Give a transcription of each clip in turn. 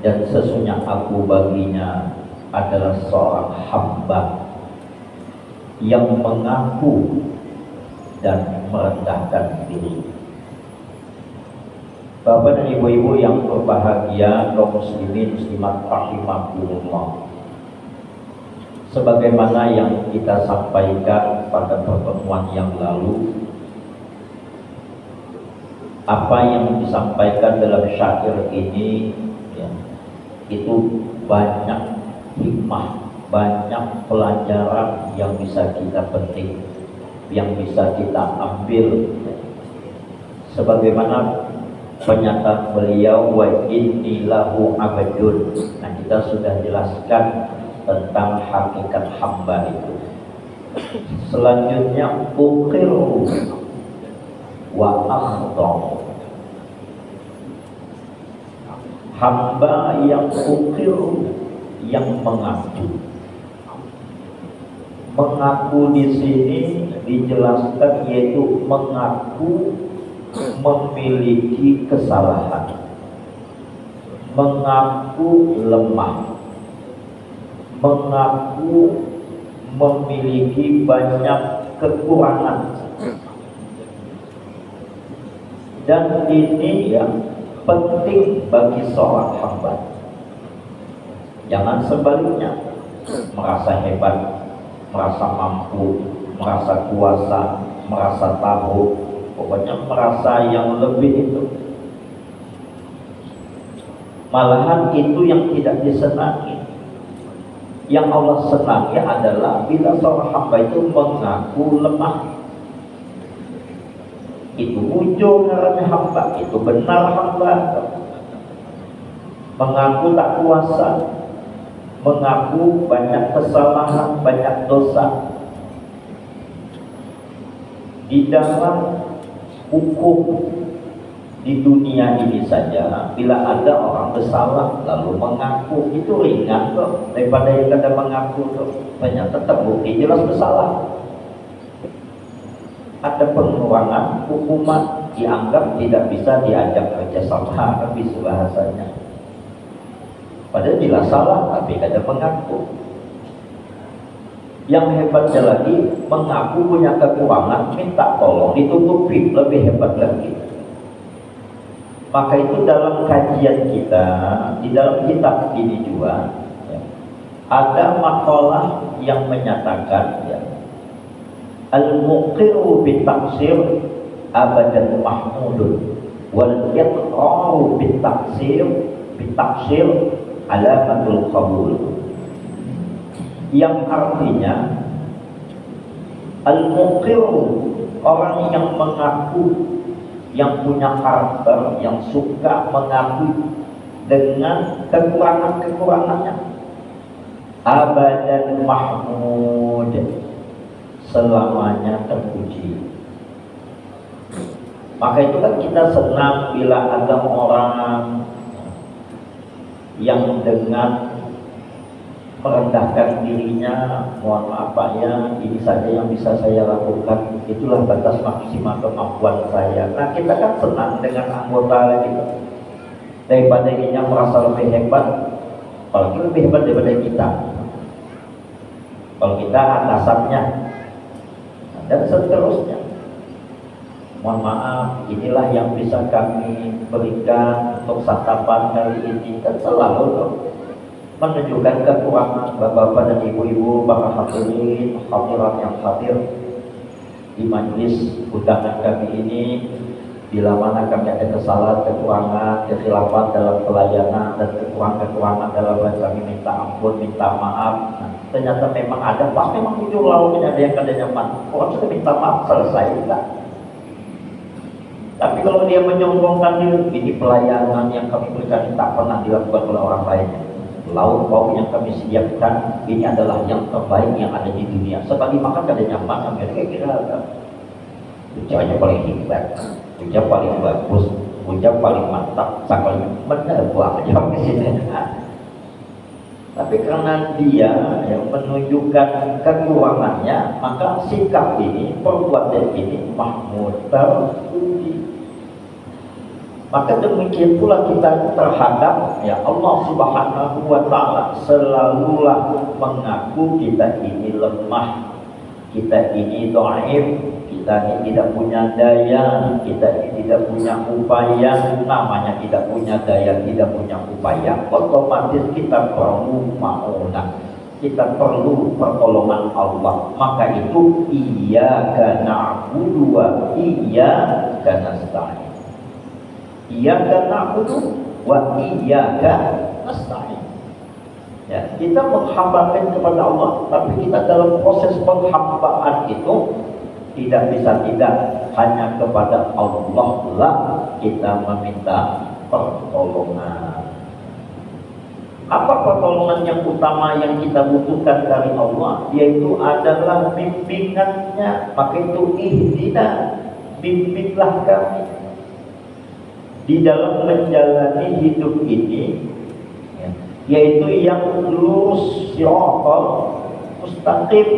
dan sesungguhnya aku baginya adalah seorang hamba yang mengaku dan merendahkan diri. Bapak dan ibu-ibu yang berbahagia, kaum muslimin muslimat rahimakumullah, sebagaimana yang kita sampaikan pada pertemuan yang lalu, apa yang disampaikan dalam syair ini ya, itu banyak hikmah, banyak pelajaran yang bisa kita petik, yang bisa kita ambil ya. Sebagaimana pernyataan beliau, wa inni lahu abdun. Nah, kita sudah jelaskan tentang hakikat hamba itu. Selanjutnya uqiru wa akhdam. Hamba yang uqiru, yang mengaku. Mengaku di sini dijelaskan yaitu mengaku memiliki kesalahan, mengaku lemah, mengaku memiliki banyak kekurangan. Dan ini yang penting bagi seorang hamba. Jangan sebaliknya, merasa hebat, merasa mampu, merasa kuasa, merasa tahu, pokoknya merasa yang lebih itu. Malahan itu yang tidak disenangi. Yang Allah senangi adalah bila seorang hamba itu mengaku lemah. Itu wujud namanya hamba, itu benar hamba. Mengaku tak kuasa, mengaku banyak kesalahan, banyak dosa. Di dalam hukum di dunia ini saja, bila ada orang bersalah lalu mengaku, itu ringan kok daripada yang kada mengaku tuh. Banyak tetap bukti jelas bersalah. Ada pengurangan hukuman, dianggap tidak bisa diajak kerjasama, habis bahasanya. Padahal jelas salah tapi kada mengaku. Yang hebatnya lagi, mengaku punya kekurangan, minta tolong ditutupi, lebih hebat lagi. Maka itu dalam kajian kita, di dalam kitab ini juga ya, ada makalah yang menyatakan ya, al-muqiru bitaksir abadan mahmudun wal yaqra'u bitaksir alamatul qabul. Yang artinya al-muqiru, orang yang mengaku, yang punya karakter, yang suka mengaku dengan kekurangan-kekurangannya, abadan mahmud, selamanya terpuji. Maka itu kan kita senang bila ada orang yang dengan merendahkan dirinya, mohon maaf Pak ya, ini saja yang bisa saya lakukan, itulah batas maksimal kemampuan saya. Nah, kita kan senang dengan anggota kita daripada dirinya merasa lebih hebat, apalagi lebih hebat daripada kita. Kalau kita atasannya, dan seterusnya. Mohon maaf, inilah yang bisa kami berikan untuk santapan kali ini. Dan selalu menunjukkan kekurangan bapak-bapak dan ibu-ibu, para hadirin, hadirat yang hadir di majlis undangan kami ini. Bila mana kami ada kesalahan, kekurangan, kekhilafan dalam pelayanan dan kekurangan-kekurangan dalam kami minta ampun, minta maaf. Nah, ternyata memang ada, pas memang jujur lawannya ada yang kada nyaman. Orang sudah minta maaf, selesai enggak. Tapi kalau dia menyombongkan diri, ini pelayanan yang kami berikan tak pernah dilakukan oleh orang lain. Lauk pauk yang kami siapkan ini adalah yang terbaik yang ada di dunia. Sebagi makan kada nyaman, kami kira ucapannya paling hebat, ucap paling bagus, ucap paling mantap, sakal benar buang aja di sini. Tapi karena dia yang menunjukkan kekurangannya, maka sikap ini, perbuatan ini mahmud terpuji. Maka demikian pula kita terhadap ya Allah Subhanahu wa taala selalulah mengaku kita ini lemah, kita ini dhaif, kita ini tidak punya daya, kita ini tidak punya upaya. Namanya tidak punya daya, tidak punya upaya, otomatis kita perlu maunah, kita perlu pertolongan Allah. Maka itu iyyaka na'budu wa iyyaka nasta'in. Iyyaka na'budu wa iyyaka nasta'in. Ya, kita menghambakan kepada Allah, tapi kita dalam proses penghambaan itu tidak bisa tidak hanya kepada Allah lah kita meminta pertolongan. Apa pertolongan yang utama yang kita butuhkan dari Allah? Yaitu adalah bimbingannya. Maka itu ihdina, bimbinglah kami di dalam menjalani hidup ini, ya, yaitu yang lurus, siratal mustaqim,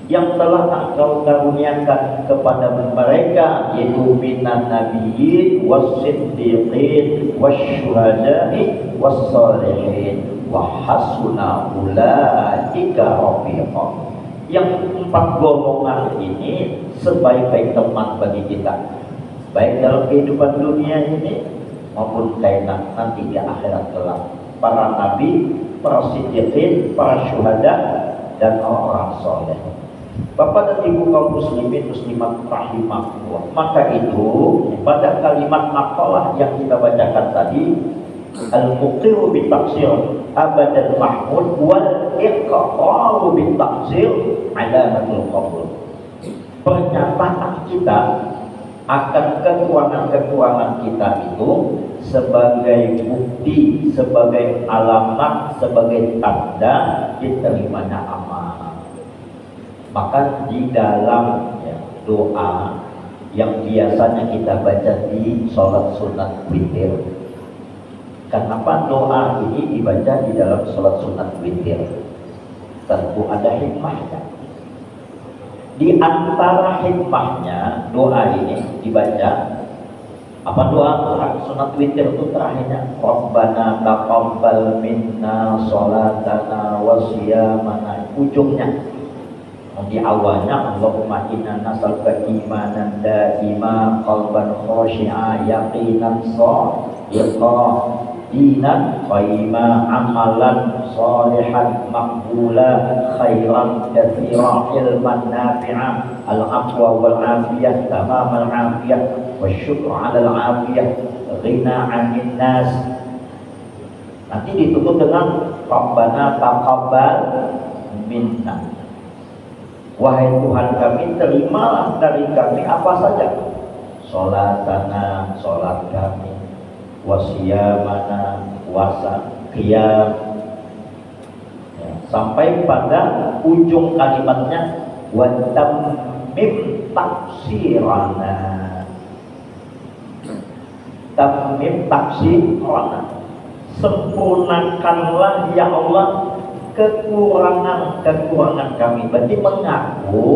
yang telah Engkau karuniakan kepada mereka, yaitu minan nabiyyin was-siddiqin wasyuhada'i was-shalihin wa hasuna ulaika rafiqa. Yang 4 golongan ini sebaik-baik teman bagi kita, baik dalam kehidupan dunia ini maupun nanti di akhirat kelak. Para nabi, para siddiqin, para syuhada, dan orang-orang soleh. Bapak dan Ibu kaum muslimin muslimat rahimahullah. Maka itu pada kalimat maqalah yang kita bacakan tadi, al-muqiru bit-taqsir abadan mahmud wal iqraru bit-taqsir alamatul qabul. Pernyataan kita akan kekurangan-kekurangan kita itu sebagai bukti, sebagai alamat, sebagai tanda diterimanya amal. Maka di dalam doa yang biasanya kita baca di sholat sunat witir, kenapa doa ini dibaca di dalam sholat sunat witir? Tentu ada hikmahnya. Di antara hikmahnya doa ini dibaca, apa doa sunat witir itu terakhirnya Rabbana taqabbal minna sholatana wa siyamana. Ujungnya di awalnya Allahumma inna nas'aluka imanan daima qalban khashi'a yaqinan shadiqan dinan qayyima amalan shalihan maqbula khairan katsira ilman nafi'a al-aqwa wal afiyah tamamal afiyah wasyukru 'alal afiyah ghina 'anil nas. Nanti ditutup dengan Rabbana taqabbal minna. Wahai Tuhan kami, terimalah dari kami apa saja, sholatana, sholat kami, wasiyamana, puasa, qiyam, ya, sampai pada ujung kalimatnya wa tammim taksirana. Tammim taksirana, sempurnakanlah ya Allah kekurangan-kekurangan kami. Berarti mengaku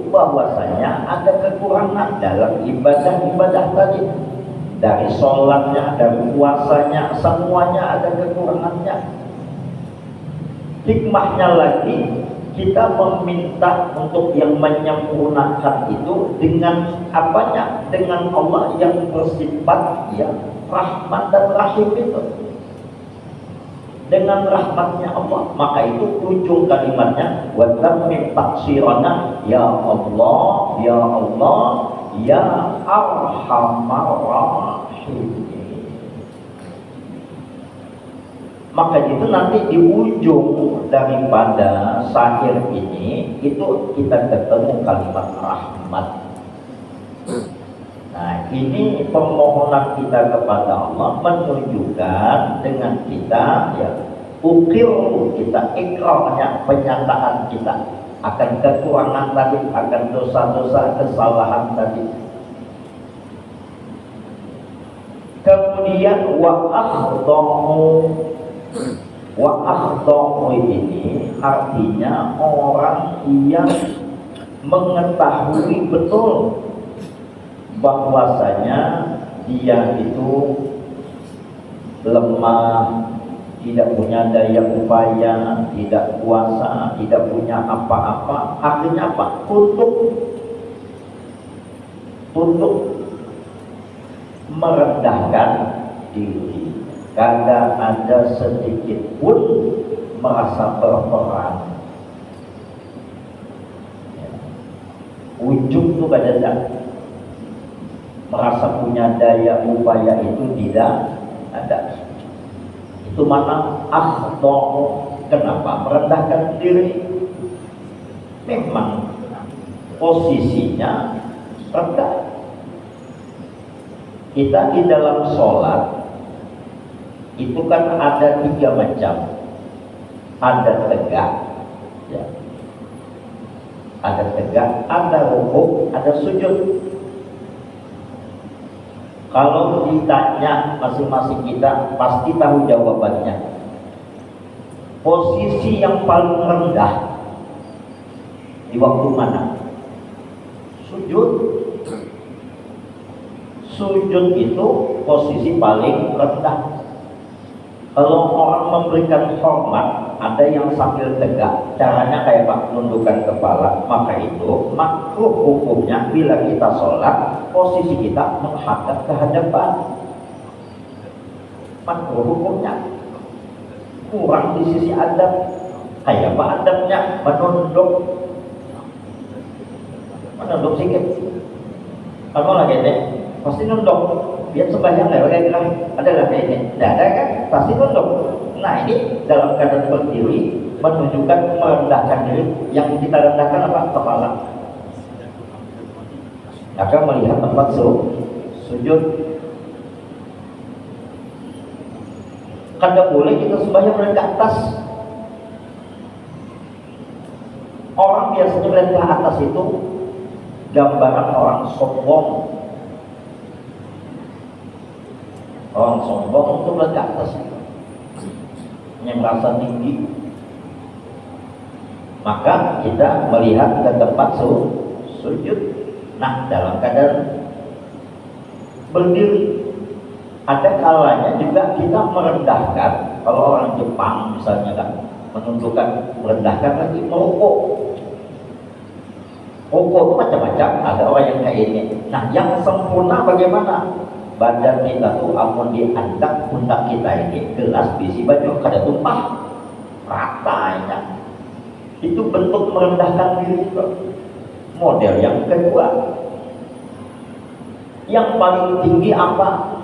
bahwasanya ada kekurangan dalam ibadah-ibadah tadi. Dari sholatnya, dari puasanya, semuanya ada kekurangannya. Hikmahnya lagi, kita meminta untuk yang menyempurnakan itu dengan apanya? Dengan Allah yang bersifat ya Rahman dan Rahim itu. Dengan rahmatnya Allah, maka itu ujung kalimatnya wa tammim taksirana ya Allah, ya Allah, ya Arhamar Rahimin. Maka itu nanti di ujung daripada syair ini itu kita ketemu kalimat rahmat. Nah, ini permohonan kita kepada Allah menunjukkan dengan kita ya ukir, kita ikrarnya, penyataan kita akan kekurangan tadi, akan dosa-dosa, kesalahan tadi. Kemudian wa akhda'u ini artinya orang yang mengetahui betul bahwasanya dia itu lemah, tidak punya daya upaya, tidak kuasa, tidak punya apa-apa. Akhirnya apa? Tunduk merendahkan diri. Kada ada sedikit pun merasa berperan. Ujung tuh kada merasa punya daya upaya itu tidak ada. Itu mana akhdor. Kenapa? Merendahkan diri. Memang posisinya rendah. Kita di dalam sholat itu kan ada 3 macam. Ada tegak, ya. Ada tegak, ada rukuk, ada sujud. Kalau ditanya masing-masing kita pasti tahu jawabannya. Posisi yang paling rendah di waktu mana? Sujud. Sujud itu posisi paling rendah. Kalau orang memberikan hormat, ada yang sambil tegak, caranya kayak Pak, nundukkan kepala, maka itu makruh hukumnya bila kita sholat, posisi kita menghadap ke hadapan. Makruh hukumnya. Kurang di sisi adab. Kayak apa adabnya? Menunduk sedikit. Kamu lagi deh, pasti nunduk. Biar sembahyang lewat adalah kayak ini. Tidak ada kan? Pasti nunduk. Nah ini dalam keadaan berdiri menunjukkan merendahkan diri. Yang kita rendahkan apa? Kepala. Maka melihat tempat sujud. Kada boleh kita sembahyang melihat ke atas. Orang biasanya melihat ke atas itu gambaran orang sombong. Orang sombong itu melihat ke atas, yang merasa tinggi. Maka kita melihat ke tempat sujud. Nah, dalam keadaan berdiri, ada kalanya juga kita merendahkan. Kalau orang Jepang misalnya kan menunjukkan merendahkan lagi merokok. Rokok itu macam-macam, ada orang yang kayak ini. Nah, yang sempurna bagaimana? Badan kita tuh amun diangkat pundak kita ini gelas bisi baju kada tumpah ratanya. Itu bentuk merendahkan diri itu. Model yang kedua, yang paling tinggi apa?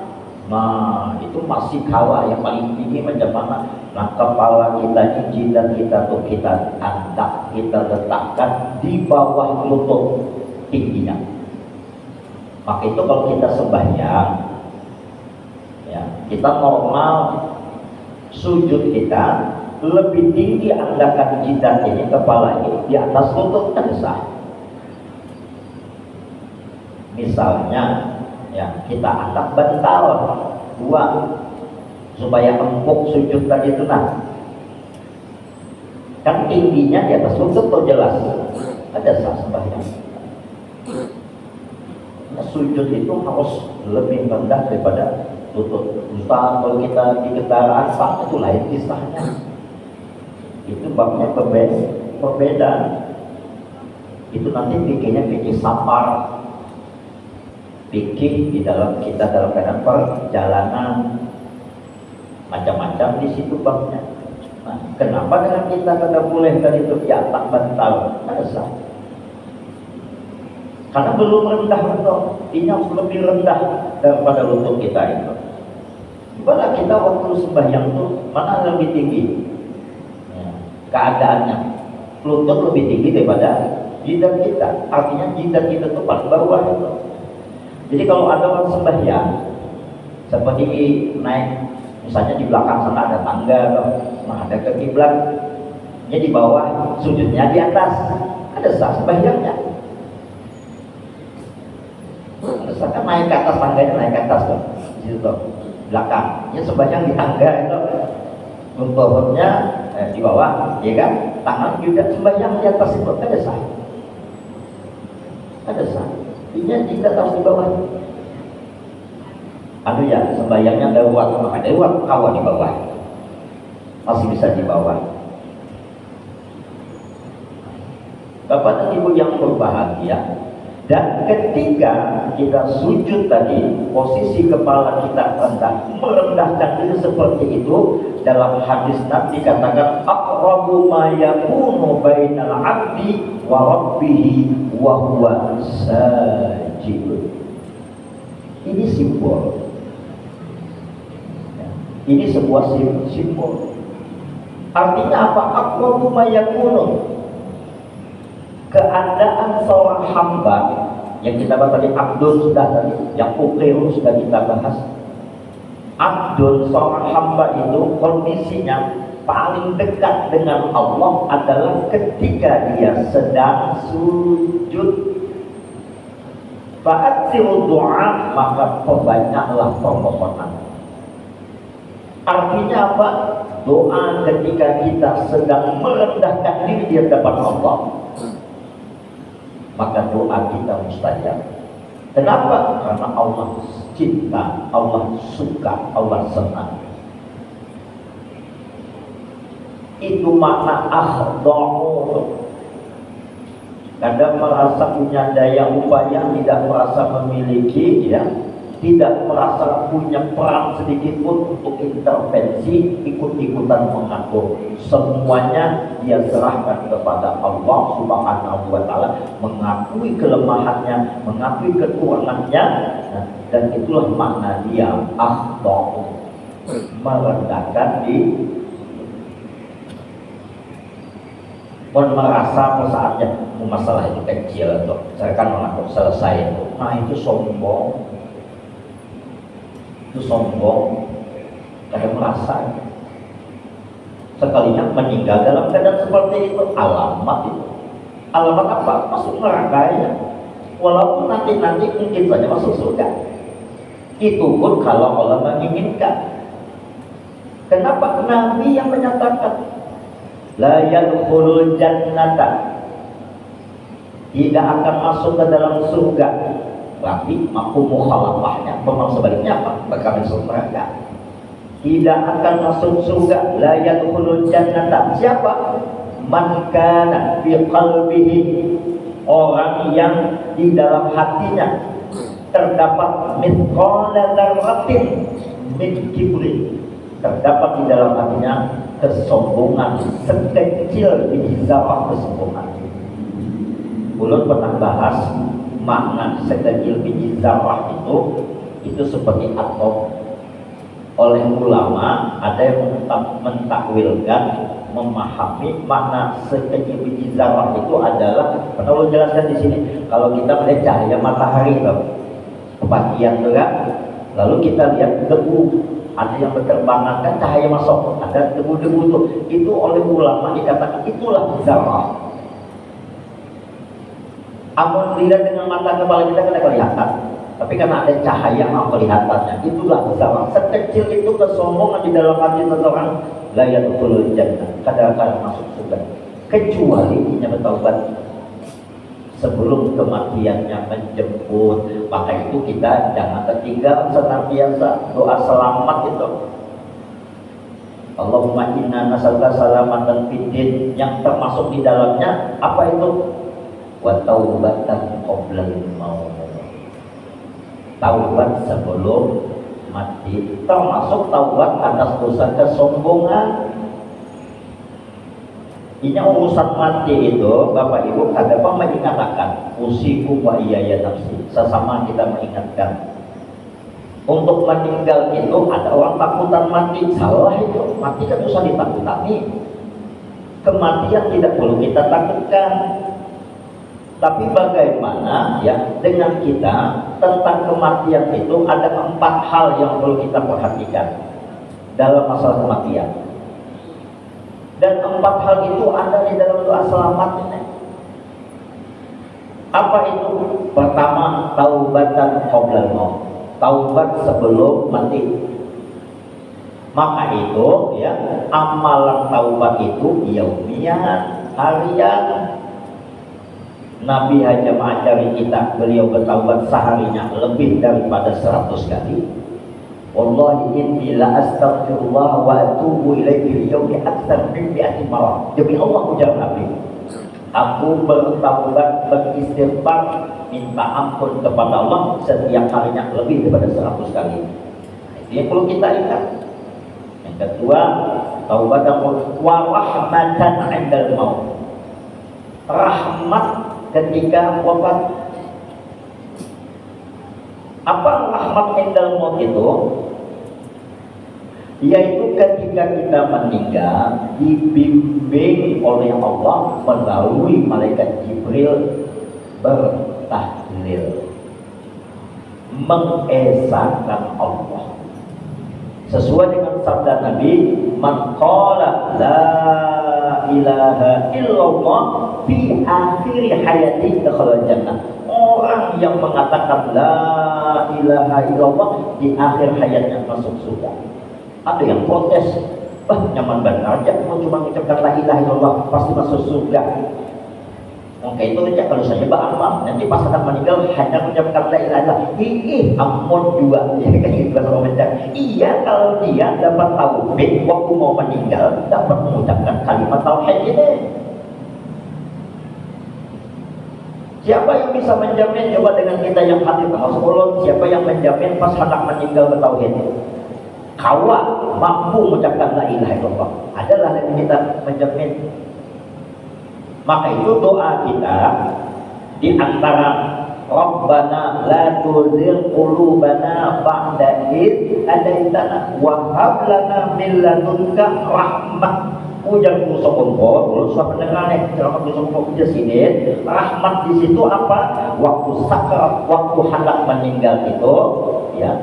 Nah, itu masih kalah. Yang paling tinggi macam mana? Nah, kepala kita ini, jidat kita tuh kita angkat, kita letakkan di bawah lutut tingginya. Maka itu kalau kita sembahyang, ya, kita normal sujud kita lebih tinggi anggakan jidat ini, kepala ini di atas lutut, kan sah. Misalnya, ya, kita angkat bantal 2 supaya empuk sujud tadi itu. Nah, kan tingginya di atas lutut tuh jelas, ada sah sembahyang. Nah, sujud itu harus lebih rendah daripada lutut. Ustaz, kalau kita di kendaraan Pak, itu lain kisahnya. Itu babnya berbeda. Itu nanti pikirnya pikir sapar. Pikir di dalam kita dalam keadaan perjalanan, macam-macam di situ babnya. Nah, kenapa dengan kita tidak boleh tadi itu di atas bantal? Ada sah. Karena belum rendah betul, ini lebih rendah daripada lutut kita itu. Gimana kita waktu sembahyang itu mana lebih tinggi? Ya, keadaannya lutut lebih tinggi daripada jidat kita. Artinya jidat kita itu paling bawah itu. Jadi kalau ada orang sembahyang seperti naik, misalnya di belakang sana ada tangga atau menghadap ke kiblat, ya di bawah, sujudnya di atas, ada sah sembahyangnya. Misalkan naik ke atas tangganya, naik ke atas tuh, di situ belakang, ya sembahyang di tangga itu, untuknya di bawah, ya kan, tangan juga sembahyang di atas itu, ada sah, ada sah. Ini kita harus di bawah. anu ya sembayangnya lewat kawan di bawah, masih bisa di bawah. Bapak dan Ibu yang berbahagia, dan ketika kita sujud tadi, posisi kepala kita rendah, merendahkan diri seperti itu. Dalam hadis Nabi dikatakan aqrabu ma yakunu bainal 'abdi wa rabbih wa huwa sajid. Ini simbol. Ini sebuah simbol. Artinya apa? Aqrabu ma yakunu, keadaan seorang hamba yang kita bahas tadi, abdul sudah tadi, yang ukiru sudah kita bahas. Abdul, seorang hamba itu kondisinya paling dekat dengan Allah adalah ketika dia sedang sujud. Fa'atsiru doa, maka perbanyaklah permohonan. Artinya apa? Doa ketika kita sedang merendahkan diri di hadapan Allah, maka doa kita mustajab. Kenapa? Karena Allah cinta, Allah suka, Allah senang. Itu makna akhda'u. Kadang merasa punya daya upaya, tidak merasa memiliki, ya, tidak merasa punya peran sedikit pun untuk intervensi, ikut-ikutan mengatur. Semuanya dia serahkan kepada Allah Subhanahu wa Ta'ala, mengakui kelemahannya, mengakui kekurangannya, dan itulah makna dia akhda'u, merendahkan diri. Pun merasa saatnya masalah itu kecil, tuh saya kan mengaku selesai itu. Nah itu sombong. Itu sombong, kadang merasa sekalinya meninggal dalam keadaan seperti itu. Alamat itu, alamat apa? Masuk neraka ya, walaupun nanti mungkin saja masuk surga. Itu pun kalau Allah menginginkan. Kenapa? Nabi yang menyatakan la yadkhulul jannata, tidak akan masuk ke dalam surga. Tapi mampu mukhalafahnya, memang sebaliknya apa? Bakal masuk neraka. Tidak akan masuk surga. La yadkhulul jannata. Siapa? Man kana fi qalbihi, orang yang di dalam hatinya terdapat mithqala dzarratin min kibri, terdapat di dalam hatinya kesombongan sekecil biji zarah kesombongan. Ulun pernah bahas makna sekecil biji zarah itu seperti atom. Oleh ulama ada yang mentakwilkan, memahami makna sekecil biji zarah itu adalah, perlu jelaskan di sini. Kalau kita melihat cahaya matahari itu kebagian juga, lalu kita lihat debu, ada yang berterbangan, kan cahaya masuk, ada debu-debu itu oleh ulama dikatakan itulah zarah. Amun dilihat dengan mata kepala kita kan kelihatan, tapi karena ada cahaya yang kelihatannya, itulah zarah. Sekecil itu kesombongan di dalam hati seseorang, la yadkhulul jannah, kadang-kadang masuk surga, kecuali dia bertaubat sebelum kematiannya menjemput. Maka itu kita jangan tertinggal senantiasa doa selamat itu. Allahumma inna nas'aluka salamatan fid din, yang termasuk di dalamnya apa itu? Wa taubatan qoblal maut, taubat sebelum mati, termasuk taubat atas dosa kesombongan. Ini urusan mati itu, Bapak Ibu, ada apa mengatakan usiku wa iyaya nafsi, sesama kita mengingatkan. Untuk meninggal itu ada orang takutan mati, salah itu. Mati kan usah ditakutani. Kematian tidak perlu kita takutkan. Tapi bagaimana ya dengan kita tentang kematian itu, ada 4 hal yang perlu kita perhatikan dalam masalah kematian. Dan 4 hal itu ada di dalam doa selamat ini. Apa itu? Pertama, taubatan qoblal maut, taubat sebelum mati. Maka itu ya, amalan taubat itu yaumiyah, harian. Nabi hanya mengajari kita, beliau bertaubat seharinya lebih daripada 100 kali. Wallahi inni la astaghfirullah wa atubu ilaihi fil yawmi aktsar min 100 marrah. Demi Allah ujar Nabi, aku bertaubat, beristighfar, minta ampun kepada Allah setiap harinya lebih daripada 100 kali. Itu yang perlu kita ingat. Yang kedua, taubat wa rahmatan 'indal maut. Rahmat ketika wafat. Apa rahmat 'indal maut itu? Yaitu ketika kita meninggal dibimbing oleh Allah melalui malaikat Jibril bertahlil, mengesahkan Allah sesuai dengan sabda Nabi, man qala la ilaha illallah fi akhir hayati dakhala jannah. Orang yang mengatakan la ilaha illallah di akhir hayatnya masuk surga. Ada yang protes, nyaman benar aja mau cuma mengucapkan la ilaha illallah pasti masuk surga. Oke, itu aja kalau saya beramal nanti pas akan meninggal hanya mengucapkan la ilaha illallah. Ampun juga ya kan itu komentar. Iya, kalau dia dapat taufik waktu mau meninggal dapat mengucapkan kalimat tauhid ini. Siapa yang bisa menjamin coba dengan kita yang hati Rasulullah, siapa yang menjamin pas hendak meninggal bertauhid? Kawa mampu mengucapkan la ilaha illallah. Adalah yang kita menjamin. Maka itu doa kita di antara Rabbana la tuzigh qulubana ba'da idh hadaitana wa hab lana min ladunka rahmah. Ujar Rasulullah, sudah pendengar nih, ceramah Rasulullah di sini. Rahmat di situ apa? Waktu sakrat, waktu hendak meninggal itu, ya.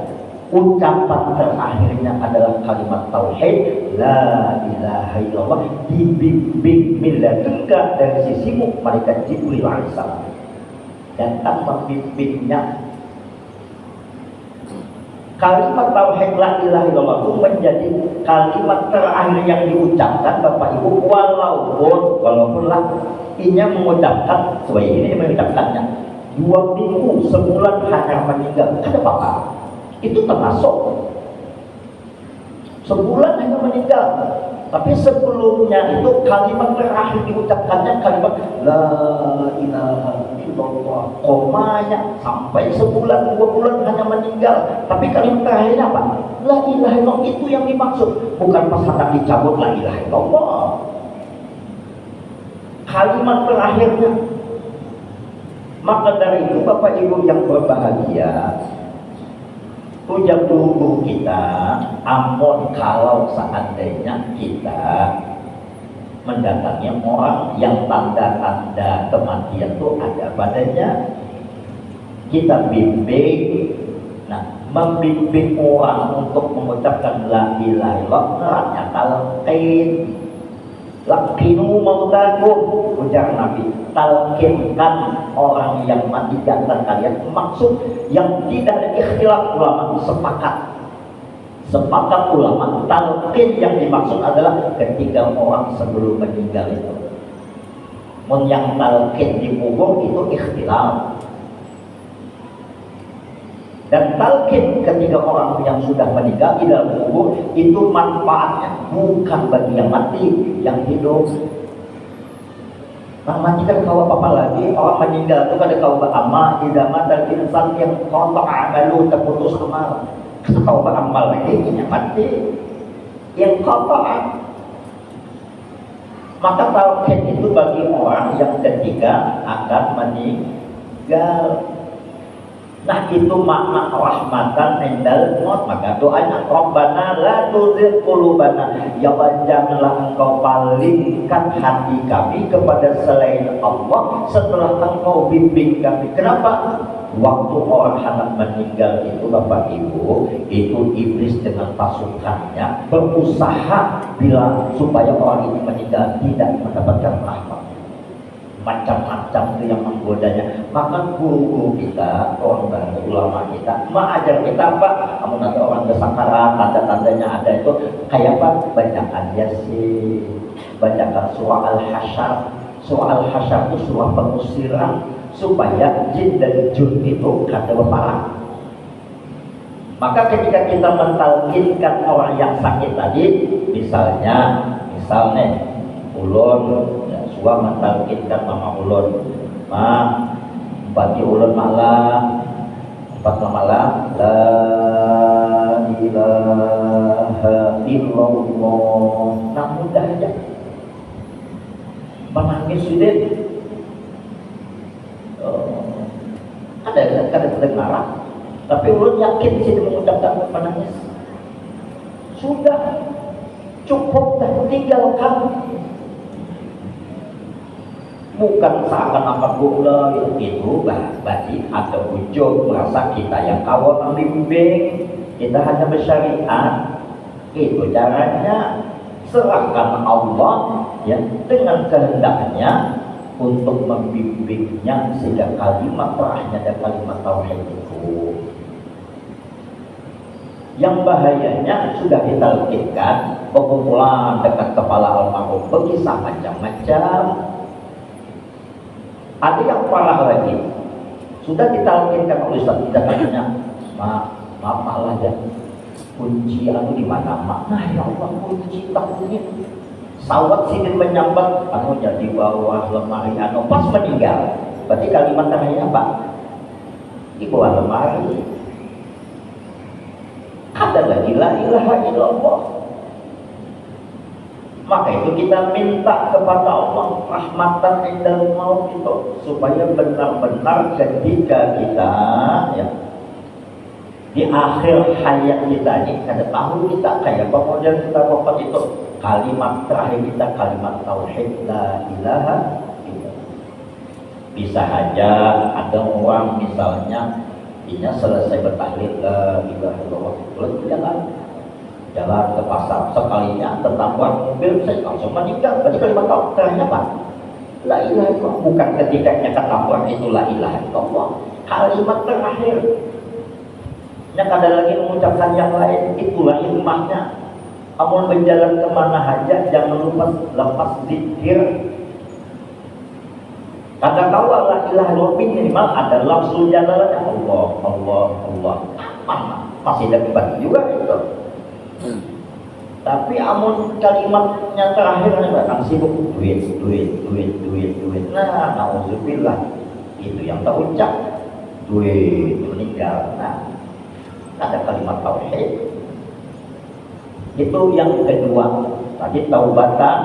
Ucapan terakhirnya adalah kalimat tauhid la ilaha illallah, dibimbing miladunka dari sisimu malaikat Jibril alaihissalam datang membimbingnya. Kalimat tauhid la ilaha illallah itu menjadi kalimat terakhir yang diucapkan Bapak Ibu, walaupun lah inya mengucapkan sebagai ini mengucapkannya 2 minggu sebulan hanya meninggal, ada apa-apa. Itu termasuk sebulan hanya meninggal, tapi sebelumnya itu kalimat terakhir diucapkannya kalimat la ilaha illallah, komanya sampai sebulan 2 bulan hanya meninggal, tapi kalimat terakhirnya apa? La ilaha illallah, itu yang dimaksud, bukan pas hendak dicabut la ilaha illallah, kalimat terakhirnya. Maka dari itu Bapak Ibu yang berbahagia, ujar guru kita, ampun kalau seandainya kita mendatangi orang yang tanda-tanda kematian itu ada padanya, kita bimbing. Nah, membimbing orang untuk mengucapkan la ilaha illallah talqin. Lakinu mautakum, ujar Nabi, talqinkan orang yang mati di antara kalian. Maksud yang tidak ada ikhtilaf ulama, sepakat ulama, talqin yang dimaksud adalah ketika orang sebelum meninggal itu. Yang talqin di kubur itu ikhtilaf. Dan talqin ketika orang yang sudah meninggal di dalam kubur itu manfaatnya bukan bagi yang mati, yang hidup. Nah, mati kan kau apa lagi, orang meninggal itu kan kau beramal, tidak mata insan yang kotor amalu terputus amal. Kau beramal lagi yang mati, yang kotor. Maka talqin itu bagi orang yang ketika akan meninggal. Nah, itu makna rahmatan indal maut. Maka doanya Rabbana la tuzigh qulubana, ya Allah janganlah engkau palingkan hati kami kepada selain Allah setelah engkau bimbing kami. Kenapa? Waktu orang hendak meninggal itu Bapak Ibu, itu iblis dengan pasukannya berusaha bila supaya orang ini meninggal tidak mendapatkan rahmat. Macam-macam itu yang menggodanya. Maka guru kita, orang baru ulama kita mengajar kita apa? Kamu nanti orang kesakaran, tanda-tandanya ada itu kayak apa? Bacakan Yasin, bacakan surah Al-Hasyr. Surah Al-Hasyr itu surah pengusiran supaya jin dan jun itu kata berparah. Maka ketika kita mentalkinkan orang yang sakit tadi, misalnya ulun ya, suah mentalkinkan mama ulun, bagi ulun malam la ilaha illallah. Nah mudah aja menangis sudah ada marah, tapi ulun yakin sih mengucapkan menangis. Sudah cukup dan tinggalkan. Bukan seakan-akan gula itu berarti ada ujung merasa kita yang kawal membimbing, kita hanya bersyariat. Itu caranya, serahkan Allah ya dengan kehendaknya untuk membimbingnya sehingga kalimat terakhirnya dan kalimat tauhid itu. Yang bahayanya sudah ditalkinkan, pengumpulan dekat kepala almarhum berkisah macam-macam. Ada yang parah lagi, sudah ditalkinkan oleh Ustaz, tidak tanya, maaf lah ya, kunci anu di mana mak? Nah ya Allah, kunci takutnya sawat sini menyambat anu jadi bawah lemari anu pas meninggal. Berarti kalimat terakhirnya apa? Di bawah lemari. Ada lagi la ilaha illallah. Maka itu kita minta kepada Allah rahmatan indal maut itu, supaya benar-benar ketika kita ya di akhir hayat kita ini, kada tahu kita kayak kemudian kita wafat itu, kalimat terakhir kita kalimat tauhid la ilaha illallah. Bisa aja ada orang misalnya ini selesai bertahlil la ilaha illallah, jalan ke pasar, sekalinya tertabrak mobil, saya langsung meninggal. Berarti kalimat terakhirnya apa? La ilaha illallah. Bukan ketikanya ketabrak itu la ilaha illallah, kalimat terakhir. Yang ada lagi mengucapkan yang lain, itulah hikmahnya. Amun berjalan kemana aja, jangan lupa lepas zikir. Kata kawal la ilaha illallah minimal ada lafzul jalalannya Allah, Allah, Allah. Masih dapat juga itu. Tapi amun kalimatnya terakhir kan sibuk duit. Nah, nauzubillah, itu yang terucap duit meninggal. Nah, ada kalimat tauhid. Itu yang kedua. Tadi taubatan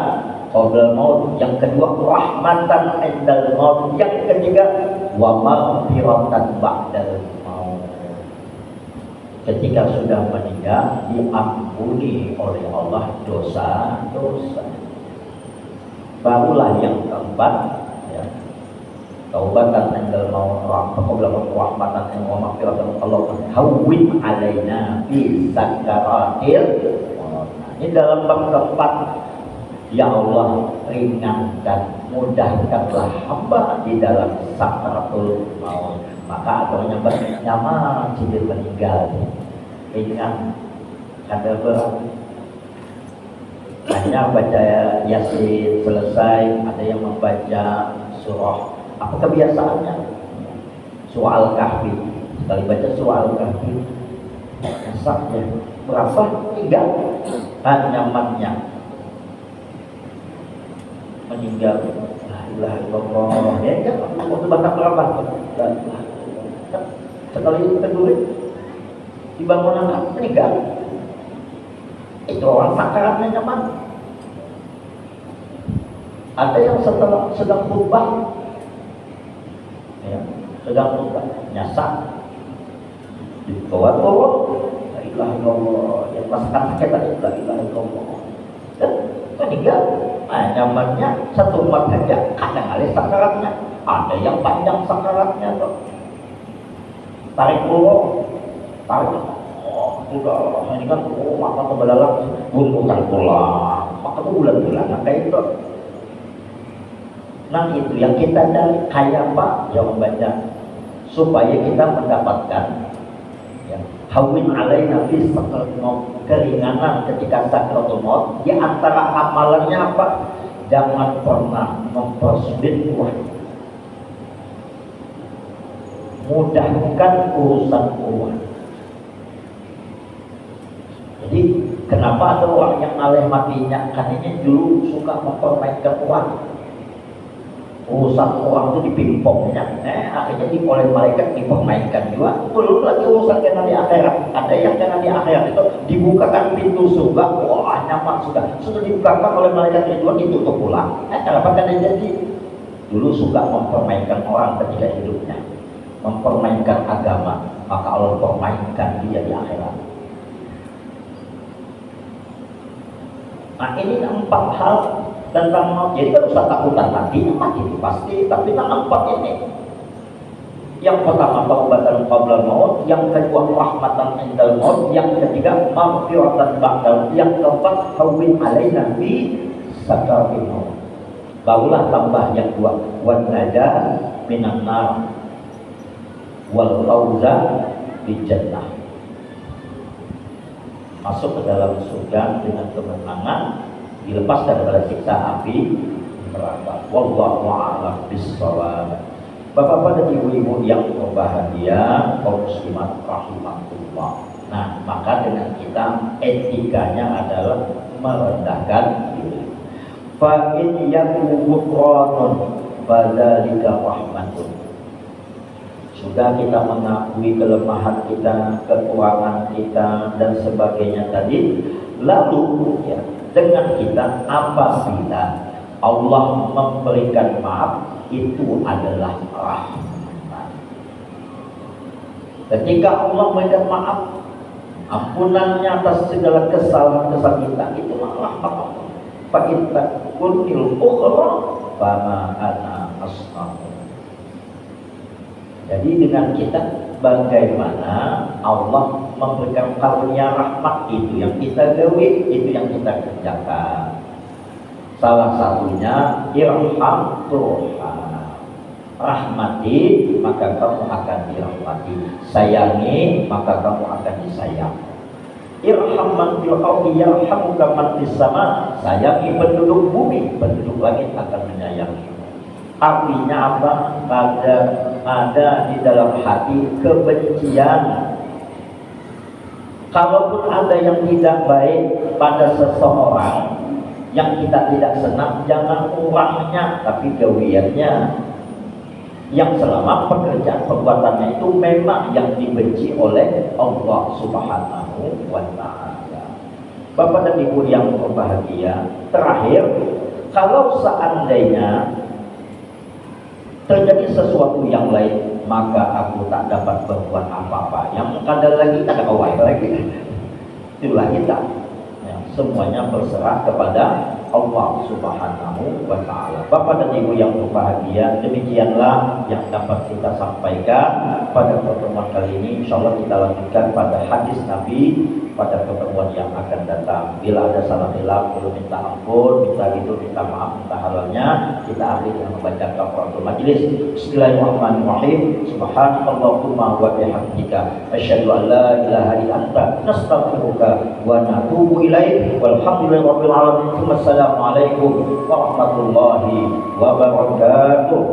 qabla maut, yang kedua rahmatan indal maut, yang ketiga wa maghfiratan ba'dal maut. Ketika sudah meninggal diampuni oleh Allah dosa-dosa. Barulah yang keempat ya, taubatan indal maut rahmatan wa maghfiratan Allah hawwin alaina fi sakaratil maut. Ini dalam bab keempat, ya Allah ringankan, mudahkanlah hamba di dalam sakaratul maut. Maka akhirnya bernyaman jibil meninggal ringan, ada berat. Hanya baca Yasin selesai, ada yang membaca surah apa kebiasaannya, surah Al-Kahfi. Sekali baca surah Al-Kahfi esaknya berapa? 3. Nyamannya meninggal la ilaha illallah ya kan, waktu baca berapa? Sekali kedua di bangunan meninggal, itu orang sakaratnya nyaman. Ada yang setelah sedang khutbah ya, sedang khutbah nyasar dibawa turun la ilaha illallah, yang merasakan sakit la ilaha illallah dan meninggal. Nah, nyamannya satu umat saja, kadang ada sakaratnya, ada yang panjang sakaratnya tuh. Tarik pulau, tarik, udah ini kan maka kebalalang buntutan pulang, maka bulan-bulan kayak itu. Nah itu yang kita dari kayak apa yang membaca supaya kita mendapatkan ya, hawin alaina fi sakaratul maut, keringanan ketika sakaratul maut. Di antara amalannya apa? Jangan pernah mempersulit Tuhan, mudahkan urusan Tuhan. Kenapa ada orang yang ngaleh matinya? Karena ini dulu suka mempermainkan uang. Urusan orang itu dipimpongnya, akhirnya oleh malaikat dipermainkan juga. Belum lagi urusan kena di akhirat. Ada yang kena di akhirat itu dibukakan pintu surga, wah nyaman sudah dibukakan oleh malaikat itu ditutup pulang. Kenapa? Karena jadi dulu suka mempermainkan orang ketika hidupnya, mempermainkan agama, maka Allah permainkan dia di akhirat. Nah ini 4 hal tentang maut. Jadi kan usah takutan mati itu pasti, tapi tentang 4 ini. Yang pertama taubatan qabla maut, yang kedua rahmatan indal maut, yang ketiga maghfiratan ba'dal, yang keempat hawwin alaina bi sakaratil maut. Barulah tambah yang dua, wan najah minan nar wal fauza bi jannah. Masuk ke dalam surga dengan kemenangan, dilepaskan dari siksa api neraka. Wallahu a'lam bishawab. Bapak-bapak dan ibu-ibu yang berbahagia, kaum muslimat rahimahullah. Nah, maka dengan kita etikanya adalah merendahkan diri. Fa in yakun ghufranun fadzalika rahmatun. Sudah kita mengakui kelemahan kita, kekurangan kita dan sebagainya tadi, lalu ya, dengan kita apabila Allah memberikan maaf, itu adalah rahmat. Ketika Allah memberikan maaf, ampunannya atas segala kesalahan kita, itulah rahmat Allah. Fa in takunil ukhra fama ana asna'u. Jadi dengan kita bagaimana Allah memberikan karunia rahmat, itu yang kita gawe, itu yang kita kerjakan. Salah satunya irham turham. Rahmati maka kamu akan dirahmati, sayangi maka kamu akan disayang. Irham man fil ardi yarhamuka man fis sama. Sayangi penduduk bumi, penduduk langit akan menyayangi. Artinya apa? Ada di dalam hati kebencian. Kalaupun ada yang tidak baik pada seseorang yang kita tidak senang, jangan orangnya tapi gawiannya. Yang selama pekerjaan perbuatannya itu memang yang dibenci oleh Allah Subhanahu wa ta'ala. Bapak dan Ibu yang berbahagia, terakhir, kalau seandainya terjadi sesuatu yang lain, maka aku tak dapat berbuat apa-apa. Yang kadang lagi ada kawai lagi. Itulah kita. Ya, semuanya berserah kepada Allah Subhanahu wa ta'ala. Bapak dan Ibu yang berbahagia, demikianlah yang dapat kita sampaikan pada pertemuan kali ini. Insyaallah kita lanjutkan pada hadis Nabi pada pertemuan yang akan datang. Bila ada salah hilaf, perlu minta ampun, minta gitu, minta maaf, minta halalnya. Kita akhiri dengan membaca kafaratul majlis. Bismillahirrahmanirrahim. Subhanallahumma wa bihamdika asyhadu an la ilaha illa anta nastaghfiruka wa natubu ilaik. Walhamdulillahirabbil alamin. Assalamualaikum warahmatullahi wabarakatuh.